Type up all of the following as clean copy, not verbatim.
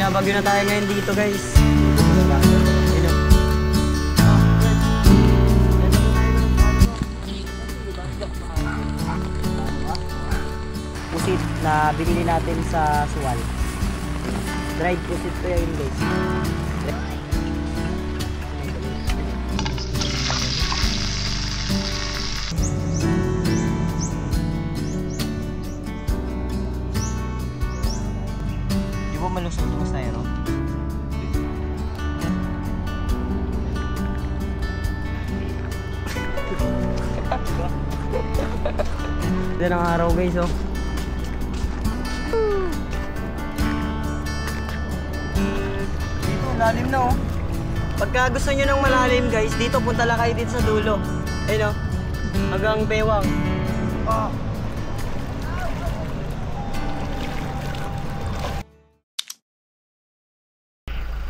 Binabagyo na tayo ngayon dito guys. Pusit na binili natin sa Suwal. Dried pusit to yun guys. Di ba malusog ito mas tayo? Yan ang araw guys oh. Dito lalim na oh. Pagka gusto nyo ng malalim guys, dito punta lang kayo dito sa dulo. Ayun oh. Hanggang bewang. Oh.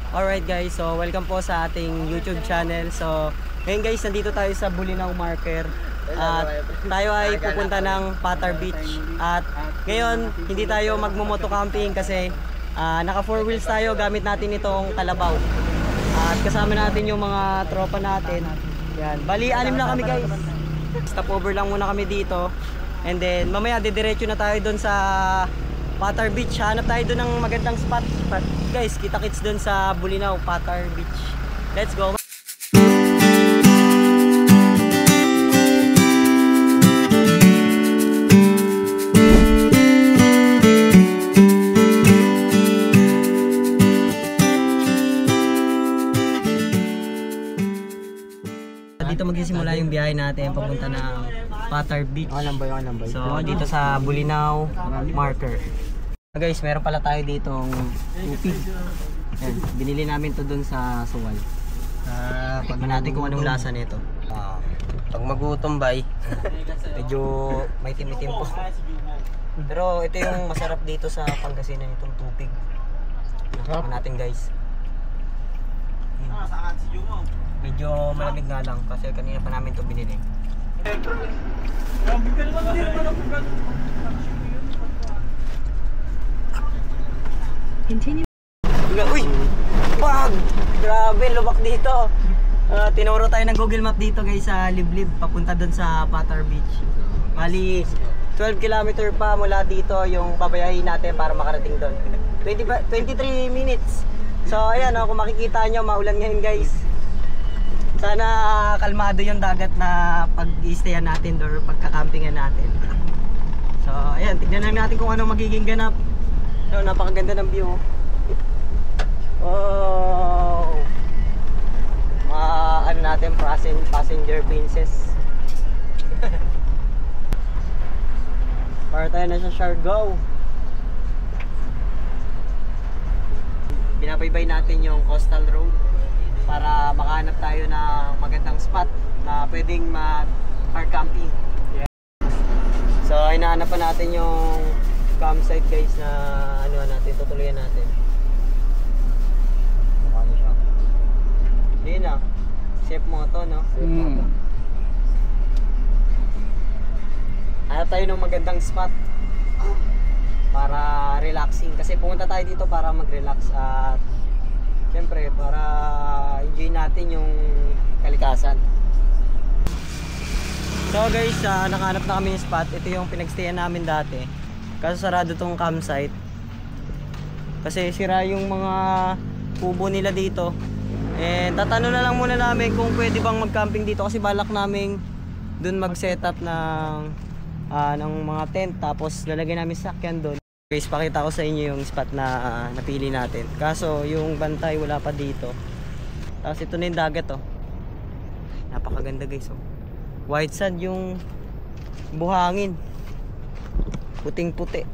Alright guys, so welcome po sa ating YouTube channel. So ngayon guys, nandito tayo sa Bulinaw Marker. At tayo ay pupunta ng Patar Beach. At ngayon, hindi tayo magmumoto camping kasi naka 4 wheels tayo, gamit natin itong kalabaw. At kasama natin yung mga tropa natin. Yan. Bali, 6 na kami guys. Stopover lang muna kami dito. And then mamaya didiretso na tayo doon sa Patar Beach. Hanap tayo doon ng magandang spot. Guys, kita-kits doon sa Bulinaw, Patar Beach. Let's go! Dito magsisimula yung biyahe natin papunta ng Patar Beach. So dito sa Bulinaw Marker. Guys, meron pala tayo ditong tupig. Yan, binili namin to dun sa Suwal. Tignan natin kung anong lasa nito. Pag magutom bay, medyo may timitim po. Pero ito yung masarap dito sa Pangasinan, itong tupig. Tignan natin guys. Medyo malamig nga lang kasi kanina pa namin ito binili. Continue. Uy! Pag! Grabe, lubak dito. Tinuro tayo ng Google Map dito guys sa Liblib, papunta doon sa Patar Beach. Bali, 12 km pa mula dito yung babayahin natin para makarating doon. 23 minutes. So ayan, kung makikita nyo, maulan ngayon guys. Sana kalmado yung dagat na pag-i-stayan natin or pagka-campingan natin. So ayan, tignan lang natin kung ano magiging ganap. Napakaganda ng view. Oh, ano natin, passenger princess. Para tayo na sa Siargao. Binabaybay natin yung coastal road para makahanap tayo ng magandang spot na pwedeng mag-car camping. Yeah. So hinahanap pa natin yung campsite guys na ano natin, tutuluyan natin. Hindi na. Safe moto, no? Safe moto. Hanap tayo ng magandang spot para relaxing. Kasi pumunta tayo dito para mag-relax at syempre para enjoy natin yung kalikasan. So guys, nakahanap na kami yung spot. Ito yung pinagstayan namin dati. Kaso sarado tong campsite. Kasi sira yung mga kubo nila dito. And tatanong na lang muna namin kung pwede bang mag-camping dito kasi balak namin dun mag-setup ng mga tent tapos lalagyan namin sakyan doon. Guys, pakita ko sa inyo yung spot na napili natin. Kaso yung bantay wala pa dito. Tapos ito na yung dagat oh. Napakaganda guys oh. White sand yung buhangin. Puting-puti.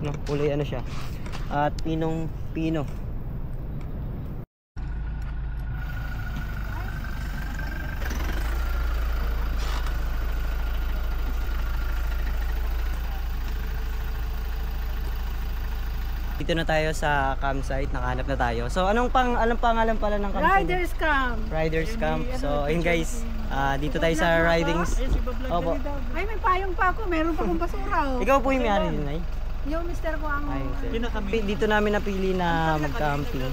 No, kulay ano siya. At pinong-pino. Dito na tayo sa campsite, nakahanap na tayo. So anong pangalan pala ng campsite? Riders Camp. Riders Camp. So ayun guys, dito tayo sa ridings. Opo. Ay, may payong pa ako, meron pa akong basura oh. Ikaw po yung may-ari din ay? Yung mister ko ang... Dito namin napili na mag-camping.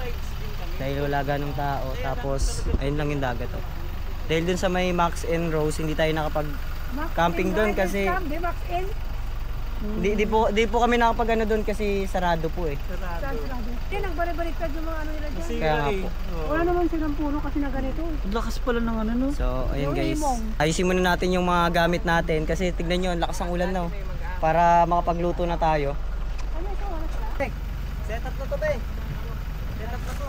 Dahil wala ganong tao. Tapos, ayun lang yung dagat. Oh. Dahil dun sa may Max and Rose, hindi tayo nakapag-camping doon kasi... Di po kami nakapag ano doon kasi sarado po eh. Sarado. Yan, nagbalik-baliktad yung mga ano nila dyan. Kaya nga po. Wala naman silang puno kasi na ganito. Lakas pala ng ano no. So, ayun guys. Ayusin muna natin yung mga gamit natin kasi tignan nyo, ang lakas ng ulan na oh. Para makapagluto na tayo. Ano ito? Ano sila? Setup na to, be. Setup na to.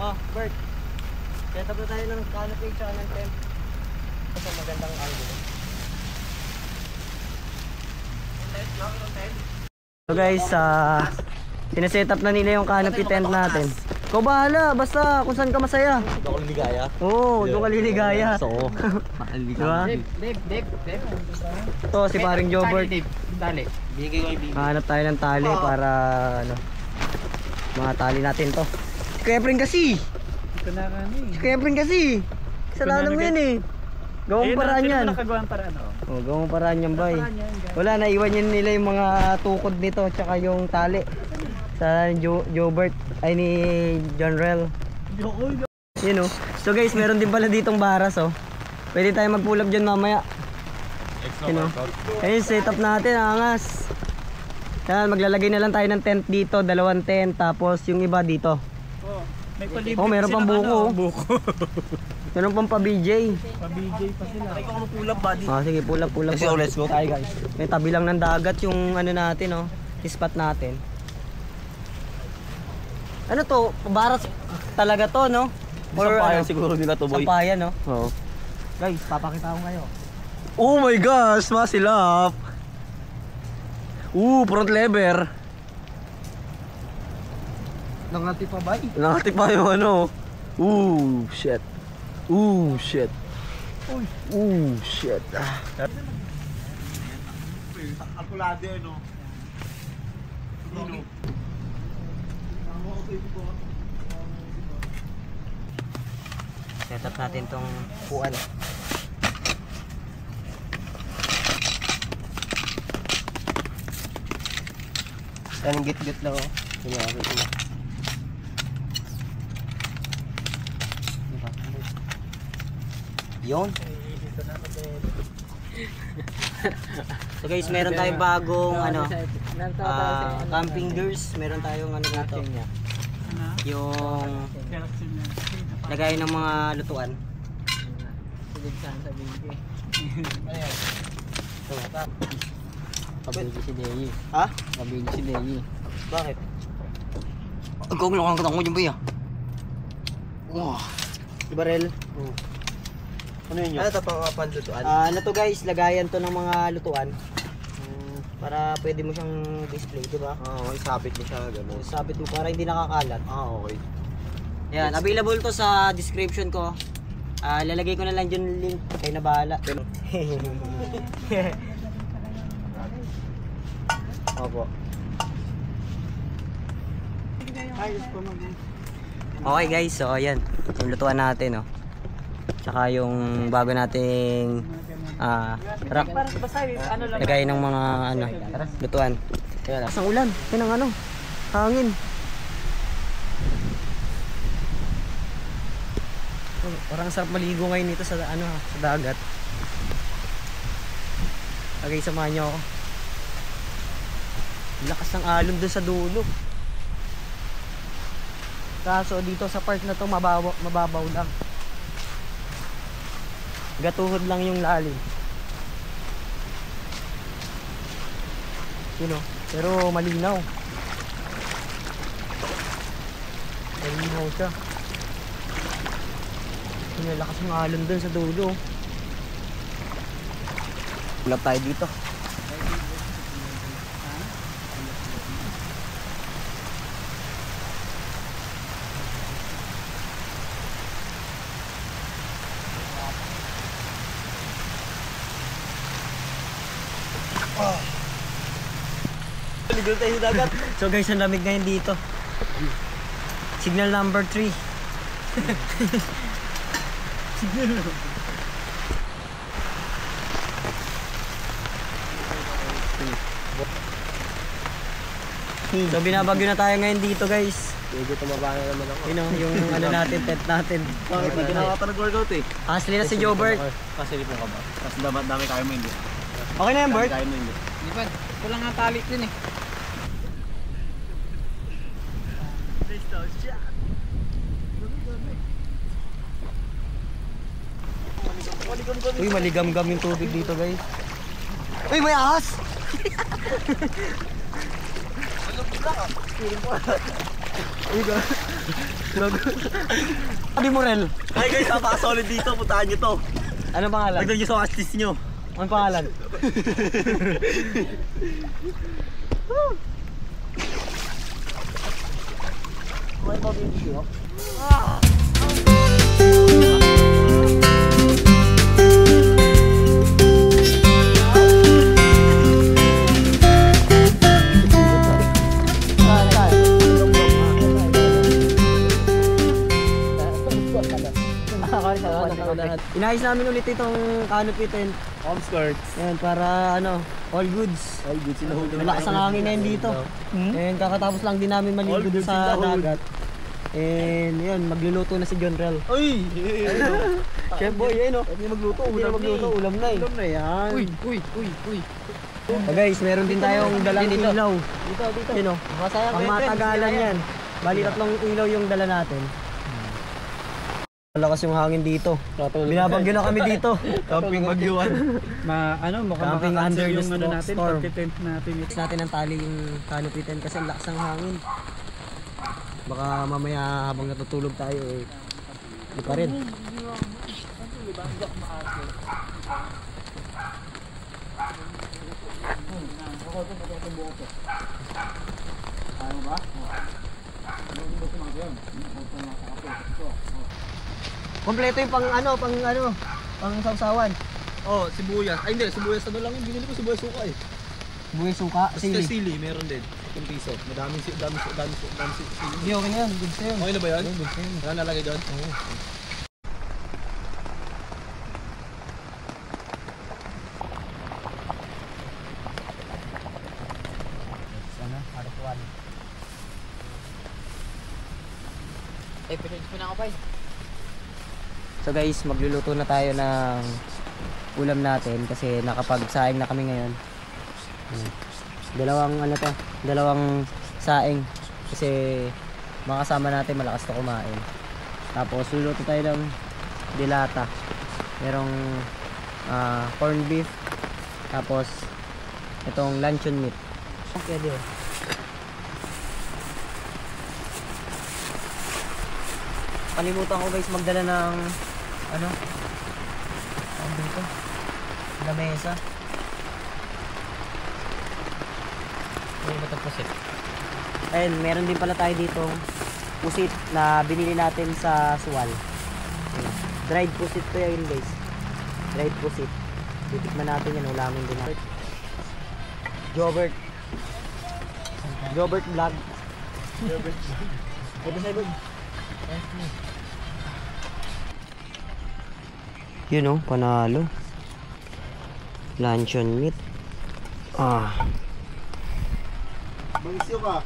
Oh, Bert. Setup na tayo ng canopy tsaka ng tent. Ito magandang angle. So guys, sineset up na nila yung canopy tent natin. Ikaw bahala, basta kung saan ka masaya. Doon ka liligaya. Oo, doon ka liligaya. So, diba? Dave. Ito si paring Jobert. Dali. Bigay ko ibigay. Hanap tayo ng tali para ano, mga tali natin to. Si Kepring kasi. Ito na kami. Si Kepring kasi. Kasalanan mo yan eh. Gawang paraan yan. Nakagawang paraan oh. Oh, gawang paraan yan bay. Wala, naiwan yan nila yung mga tukod nito tsaka yung tali. Sa Jobert ay ni John Rel. Yun oh. So guys, meron din pala ditong baras oh. Pwede tayo mag-pull up dyan mamaya. Yun oh. Ayun, setup natin, angas. Yan, maglalagay na lang tayo ng tent dito, 2 tent, tapos yung iba dito. Oh, may palibre. Oh, meron pang buko. Buko. Meron pang pa-BJ. Pa-BJ pa sila. Ay, kung pull up buddy. Ah, sige, pull up. Let's go, let's go. Tayo guys. May tabi lang ng dagat yung ano natin oh, spot natin. Ano to? Baras talaga to, no? Or Sampayan ano? siguro nila to, boy. Sampayan, no? Oo. Guys, papakita ko kayo. Oh my gosh, masilap. Front lever. Nangati pa ba? Nakati pa yung ano. Shit. Shit. Shit. Akulade, no? Set up natin tong puan. Yan, git-git lang oh. Kunyari ko na. Yun. So guys, meron tayong bagong ano, camping gears. Meron tayong ano dito. Yung lagay ng mga lutuan. Pabili si Deyi. Ha? Pabili si Deyi. Bakit? Ikaw lang ang katang mo dyan ba ya? Wow. Di barel? Oo. Ano yun yun? Ano ito pang lutuan? Ano to guys, lagayan to ng mga lutuan. Para pwede mo siyang display, di ba? Oo, isabit mo siya gano'n. Sabit mo para hindi nakakalat. Okay. Yan, available to sa description ko. Lalagay ko na lang yung link. Kayo na bahala. Opo. Okay guys, so ayan. Yung lutuan natin, oh. Tsaka yung bago nating rack. Lagay ng mga ano, lutuan. Isang ulan. Yan ang ano, hangin. Oh, parang sarap maligo ngayon dito sa ano, sa dagat. Okay, samahan niyo ako. Lakas ng alon doon sa dulo. Kaso dito sa part na to mababaw lang. Gatuhod lang yung lalim. You know, pero malinaw. Malinaw siya. Yung lakas ng alon doon sa dulo. Ulap tayo dito. Ligo tayo sa dagat. So guys, ang lamig ngayon dito. Signal number 3. Signal. So binabagyo na tayo ngayon dito guys. Medyo tumaba na naman ako. You know, yung ano natin, tent natin. Bakit hindi na ako nag-workout eh? Asli na si Jobert. Kasi po ka ba? Kasi dapat dami kayo mo hindi. Okay na yan, Bert? Kaya mo hindi. Di ba? Kulang nga tali din eh. Uy, maligam-gam yung tubig dito guys. Uy, may ahas! Adi Morel. Ay guys, napaka-solid dito. Puntahan nyo to. Ano pangalan? Lagdag nyo sa watchlist nyo. Ano pangalan? May pabibigyo. Inayos namin ulit itong canopy tent. Home skirts. Ayan, para ano, all goods. All good sila. Malakas ang hangin na yun dito. And kakatapos lang din namin maligo All dun good sa sila, all. dagat. And yun, magluluto na si John Rel. Uy! Chef boy, yun o. Hindi magluto. Hindi na magluto, ulam na eh. Ulam na yan. Uy. So guys, meron din tayong dalang ilaw. Dito, dito. Yun o, ang matagalan yan. Bali tatlong ilaw yung dala natin. Malakas yung hangin dito. Binabagyo na kami dito. Camping bagyuan. Mukhang Camping under the storm. pagtitent natin. Fix natin ang tali yung canopy tent kasi ang lakas ng hangin. Baka mamaya habang natutulog tayo eh, di pa rin. Kompleto yung pang sawsawan. Oh, sibuyas. Ay hindi, sibuyas ano lang yung binili ko, sibuyas suka eh. Buhay suka, Basta sili. sili, meron din. 1 piso. Madaming sili. Hindi, okay na yan. Good sa'yo. Okay na ba yan? Good sa'yo. Wala nalagay doon? Oo. Pinag na ako pa eh. So guys, magluluto na tayo ng ulam natin kasi nakapagsaing na kami ngayon. Dalawang saing kasi mga kasama natin malakas to kumain. Tapos luluto tayo ng dilata. Merong corned beef. Tapos itong luncheon meat. Okay, di. Kalimutan ko guys magdala ng dito lamesa. Ayun, meron din pala tayo dito pusit na binili natin sa Suwal. Ayun. Dried pusit to yun guys. Dried pusit. Titikman natin yan, ulamin din natin. Jobert vlog. Ito sa ibig. Yun o, panalo. Luncheon meat. Mangisyo ka.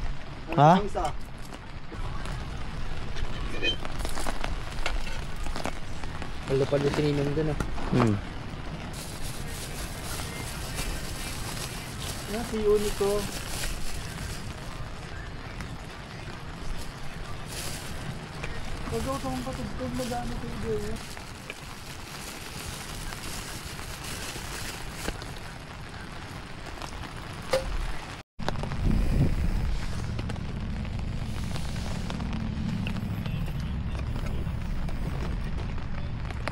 Ha? Isa. Palupad yung tininom dun ah. Si Unico. Pag-gaw kong patugtog na gano'n ko yung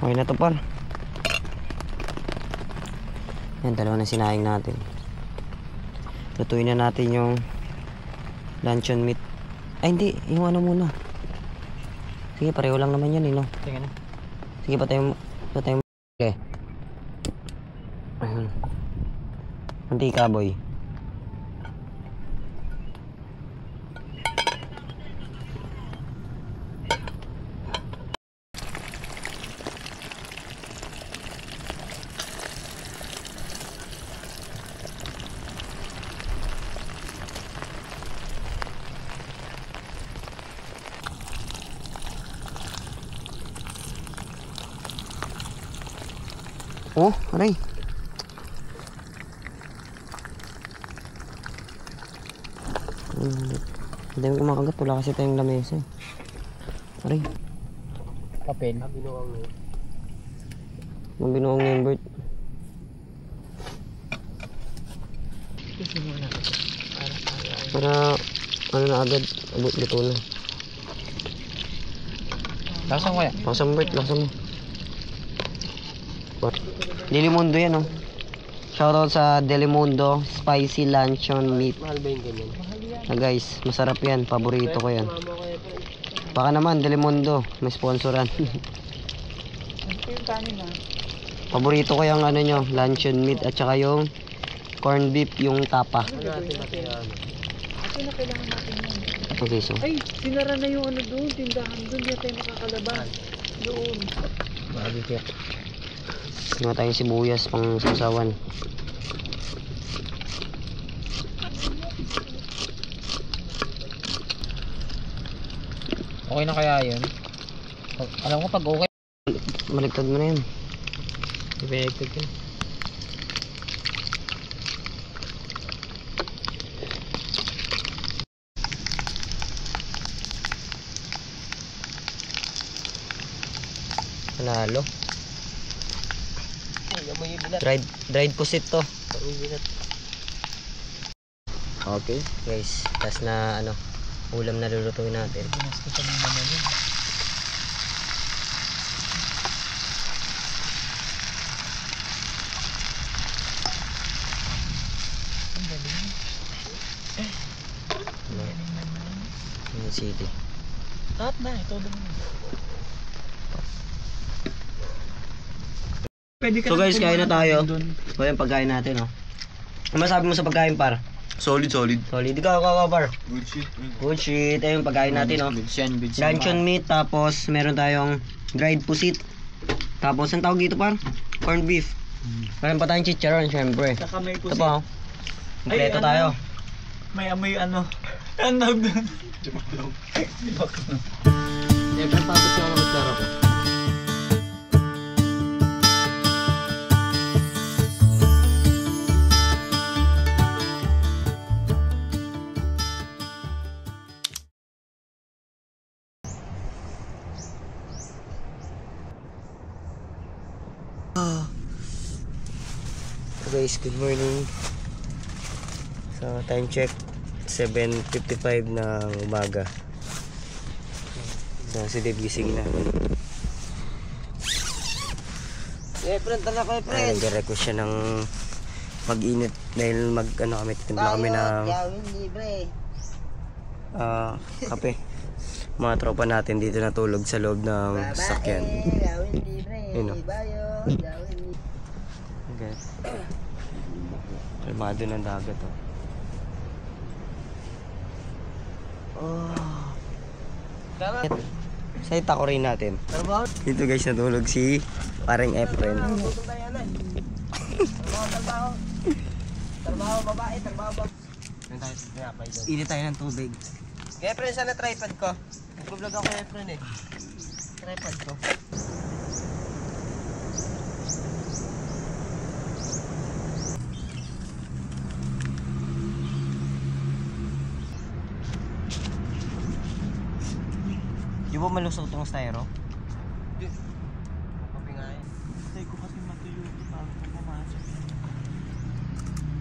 Okay na to par. Yan, dalawa na sinayang natin. Lutuin na natin yung luncheon meat. Ay hindi, yung ano muna. Sige, pareho lang naman yan no? Tingnan. Sige, patay mo. Okay. Ayun. Mantika boy. Oh, aray. Hindi mo kumakagat. Wala kasi tayong lamesa eh. Aray. Papel. Ang binuong na yung bird. Para ano na agad. Abot dito na. Laksan ko yan. Laksan mo bird. Laksan mo. Delimundo yan oh. Shoutout sa Delimundo Spicy Luncheon Meat. Mahal ba yung ganyan? Guys, masarap yan. Paborito ko yan. Baka naman Delimundo. May sponsoran. Paborito ko yung ano nyo. Luncheon meat at saka yung corn beef yung tapa. Okay, so. Ay, sinara na yung ano doon, tindahan doon, hindi tayo makakalabas. Doon. Maligit. Mga tayong sibuyas pang sasawan. Okay na kaya yun? Alam ko pag okay. Maligtad mo na yun. Ipinagtag yun. Panalo. Dried pusit to. Okay, guys. Tas na ano, ulam na lulutuin natin. City. Lahat na, ito lang. So guys, kain na tayo. Ito yung pagkain natin, oh. Ano masabi mo sa pagkain, par? Solid. Solid. Ikaw, par. Good shit. Good shit. Ito yung pagkain natin, oh. Luncheon meat, tapos meron tayong dried pusit. Tapos, ang tawag dito, par? Corned beef. Meron pa tayong chicharon, syempre. Saka may Ito pa, oh. Kompleto tayo. May amoy ano. Ano doon? Siyempre, tapos yung mga kutsara ko. So guys, good morning. So time check 7:55 ng umaga. So si Dave gising na. Friend, tala ko friend. Nag-request siya ng mag-init dahil timpla kami ng kape. Mga tropa natin dito natulog sa loob ng sasakyan. Yun o. Okay. Kalmado ng dagat o. Sa itako rin natin. Dito guys natulog si paring Efren. Trabaho babae, trabaho. Init tayo ng tubig. Kaya friend, sana tripod ko. Nag-vlog ako kaya friend eh. Tripod ko. Di ba malusog itong styro? Kapi nga yun. Tay ko kasi matuyo ito bago ko pumasok.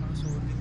Ang sulit.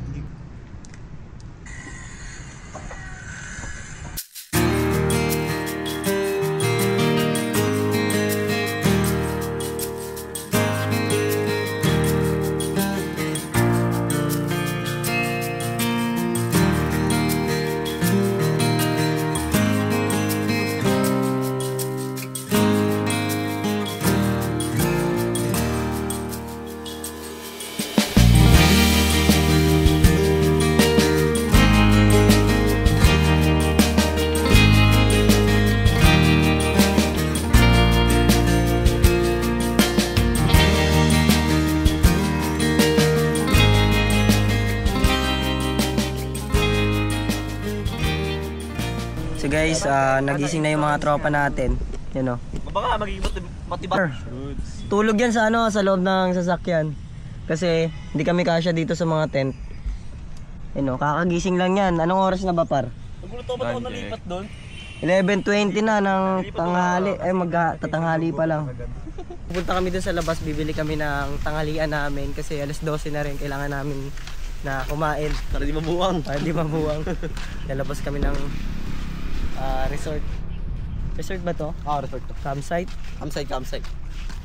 So guys, nagising na yung mga tropa natin. Yan o. Baka magiging matibay. Tulog yan sa ano, sa loob ng sasakyan. Kasi hindi kami kasya dito sa mga tent. Yan o, kakagising lang yan. Anong oras na ba par? Nagulat ba ako nalipat doon? 11:20 na ng tanghali. Ay magtatanghali pa lang. Pupunta kami dun sa labas, bibili kami ng tanghalian namin kasi alas 12 na rin kailangan namin na kumain. Para di mabuwang. Para di mabuwang. Lalabas kami ng resort. Resort ba to? Resort to. Campsite? Campsite.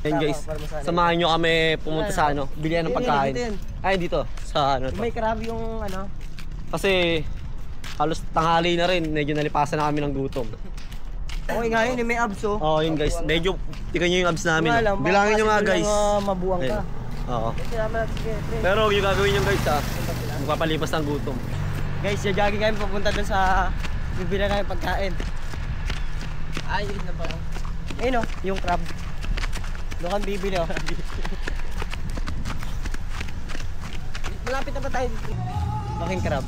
Yan guys, samahan nyo kami pumunta sa ano, bilihan ng pagkain. Dito yan. Ay, dito. Sa ano to. May crab yung ano. Kasi halos tanghali na rin, medyo nalipasan na kami ng gutom. Okay nga yun, may abs oh. Oo, yun guys. Medyo tingnan nyo yung abs namin. Nga lang, Bilangin nyo nga guys. Mabuwang ka. Oo. Kailangan natin sige, pre. Pero yung gagawin nyo guys magpapalipas ng gutom. Guys, jogging kami papunta dun sa bibili kami pagkain. Ay, yun na ba? Ayun oh, yung crab. Doon kami bibili oh. Malapit na ba tayo? Laking crab.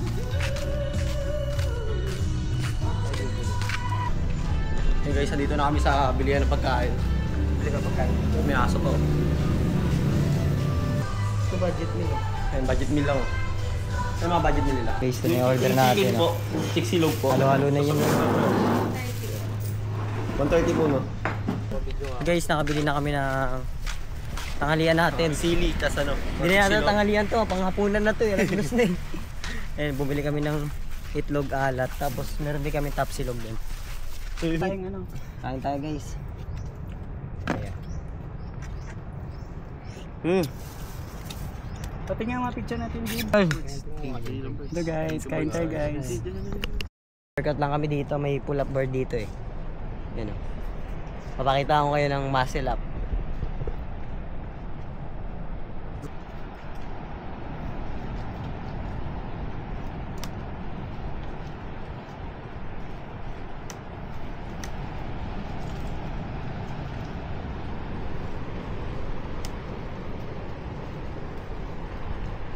Hey guys, dito na kami sa bilihan ng pagkain. Bibili ka pagkain. May aso to. Ito budget meal oh. Ayun, budget meal lang. Ano mga budget meal nila? Guys, ito na yung order natin. Chicken po, Oh. 6 silog po. Halo-halo na yun. 130 po no? Guys, nakabili na kami ng tanghalian natin. Sili, tas ano? Hindi na yata tanghalian to, panghapunan na to. Alas 2 na eh. Ayun, bumili kami ng itlog alat. Tapos meron din kami tapsilog din. Tayong ano? Kain tayo guys. Pati nga mga picture natin dito. Ito guys, kain tayo guys. Workout lang kami dito, may pull up bar dito eh. Yan o. Papakita ko kayo ng muscle up.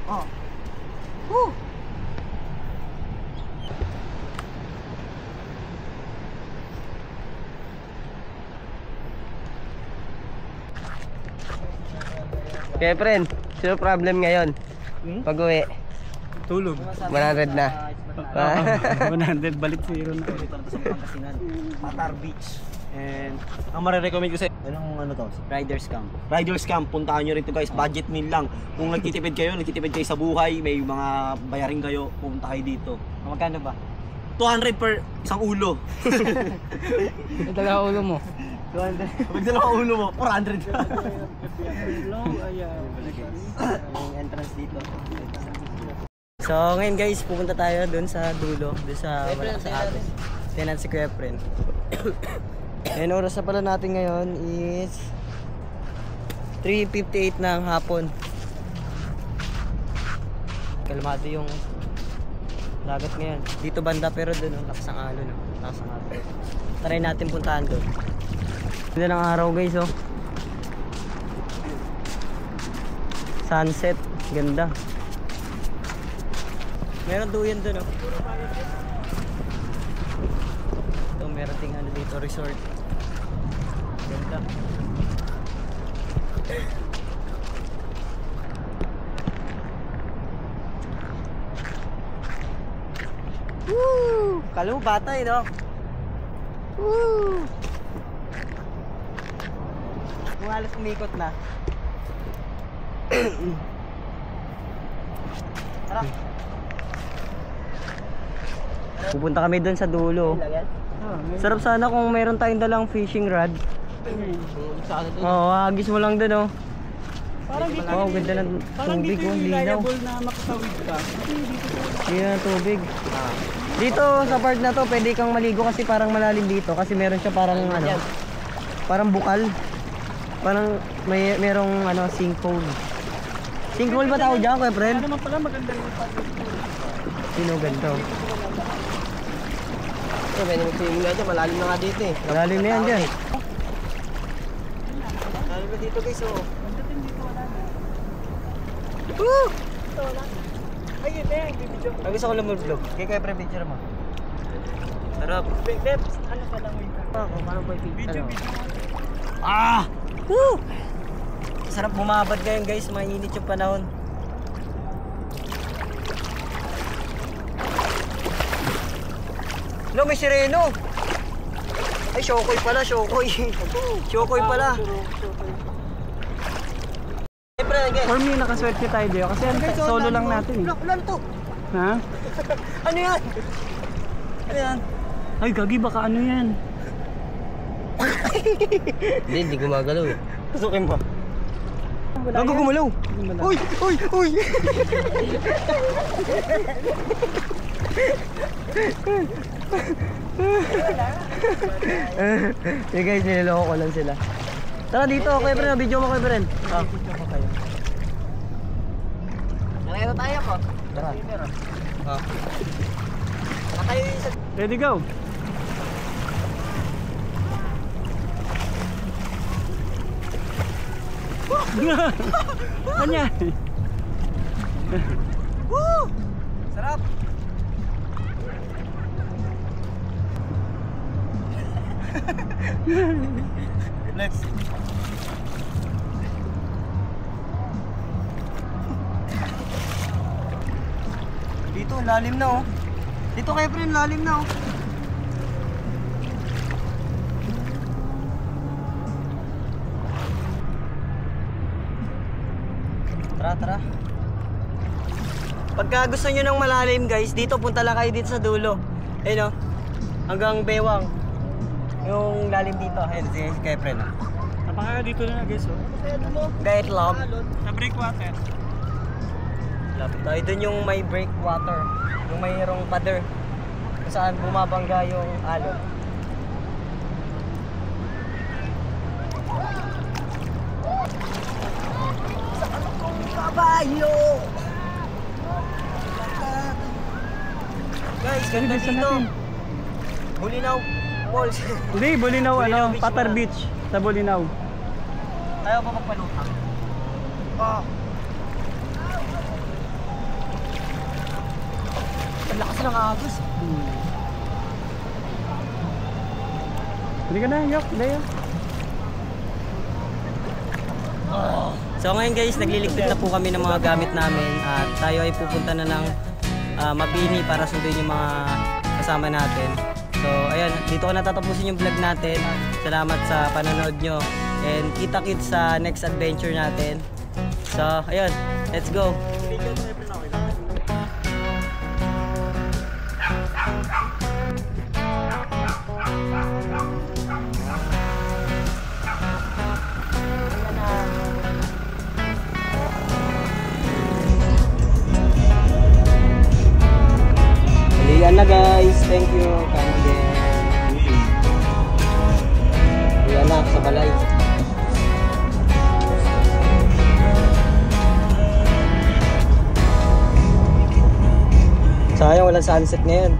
Oh. Woo! Okay friend, sino problem ngayon? Pag-uwi, Tulog. 100 na. 100, balik 0 na. Matar Beach. And ang marirecommend ko sa anong ano to? Riders camp. Riders Camp, puntahan nyo rito guys, budget meal lang. Kung nagtitipid kayo sa buhay, may mga bayarin kayo, pumunta kayo dito. Magkano ba? 200 per isang ulo. Dalawa ulo mo. 200. Pag dalawa ulo mo, 400. Yung entrance dito. So ngayon guys, pupunta tayo dun sa dulo, dun sa wala sa atin. Tinan si Kuya Friend. Ngayon oras na pala natin ngayon is 3:58 ng hapon. Kalmado yung dagat ngayon. Dito banda pero dun ang lakas ng alon, no? Lakas ng alon. Try natin puntahan doon. Ganda ng araw guys oh. Sunset, ganda. Meron duyan doon oh. Ito meron ting ano dito resort. Ganda. Woo! Kala mo bata eh no? Woo! Kung halos umikot na. Tara. Pupunta kami doon sa dulo. Sarap sana kung meron tayong dalang fishing rod. Oo, hagis mo lang doon oh. Parang dito. Wow, ganda ng Parang tubig dito oh, yung linaw. reliable na makatawid ka. Linaw ng tubig. Dito sa part na to, pwede kang maligo kasi parang malalim dito kasi meron siya parang ano, parang bukal. Parang merong ano, sinkhole. Sinkhole ba tawag dyan, Kuya Friend? Ano naman pala maganda yung Sino ganito? Eh, may nag-swimming nga dyan, malalim na nga dito eh. Malalim na yan dyan. Malalim na dito guys, oh. Woo! Ay, yun eh, bibidyo. Ay, gusto ko lumulog. Kaya Kuya Friend, picture mo. Sarap. Beb, ano ka lang yung Paano ba video. Ah! Woo! Sarap bumabad ngayon guys, mainit yung panahon. No, may sireno. Ay, Shokoy pala, Shokoy. Shokoy pala. Siyempre, guys. For me, nakaswerte tayo dito kasi solo lang natin. Ulan to. Ha? Ano yan? Ano yan? Ay, gagi, baka ano yan? Hindi gumagalaw eh. Pasukin mo. Wala Bago yan. gumalaw. Uy! Uy! Uy! Hey guys, niloloko ko lang sila. Tara dito, Kuya Bren. Video mo, Kuya Bren. Ah. Nakita tayo ko. Tara. Ah. Nakayo yung isa. Ready, go! Ano yan? Woo! Sarap. Let's see. Dito, lalim na oh. Dito kay Bren, lalim na oh. Tara, tara. Pagka gusto nyo ng malalim guys, dito punta lang kayo dito sa dulo. Ayun oh. Hanggang bewang. Yung lalim dito. Ayun, si Kefren oh. Napaka dito na guys, oh. Kahit love. Sa breakwater. Lapit tayo dun yung may breakwater. Yung mayroong pader. Kung saan bumabangga yung alon. Kabayo! Guys, ganda Bilisan dito. natin. Bulinaw Falls. Hindi, Bulinaw, Bulinaw ano, Beach Patar muna. Beach. Sa Bulinaw. Tayo pa magpalutang. Oh. Ang lakas ng agos. Hindi ka na, yok, Leo. So ngayon guys, nagliligpit na po kami ng mga gamit namin at tayo ay pupunta na ng Mabini para sunduin yung mga kasama natin. So ayun, dito ko natatapusin yung vlog natin. Salamat sa panonood nyo and kita-kits sa next adventure natin. So ayun, let's go! Yan na guys, thank you. Kain din. Yan na, sa balay. Sayang, walang sunset ngayon.